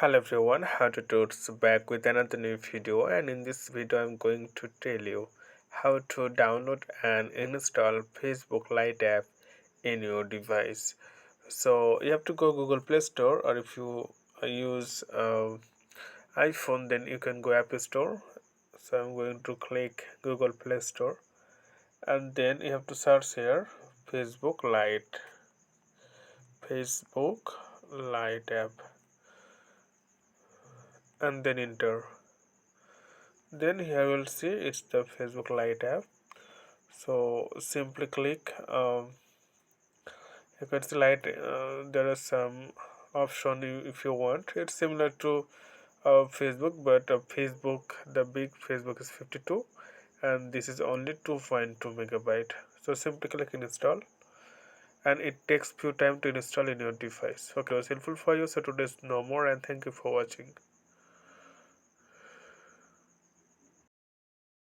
Hello everyone, how to Toads back with another new video, and in this video I'm going to tell you how to download and install Facebook Lite app in your device. So you have to go Google Play Store, or if you use iPhone, then you can go App Store. So I'm going to click Google Play Store, and then you have to search here Facebook Lite app, and then enter. Then here we'll see it's the Facebook Lite app. So simply click. You can see light. There are some option if you want. It's similar to Facebook, but the big Facebook is 52, and this is only 2.2 megabyte. So simply click install, and it takes few time to install in your device. Okay, it was helpful for you. So today's no more, and thank you for watching.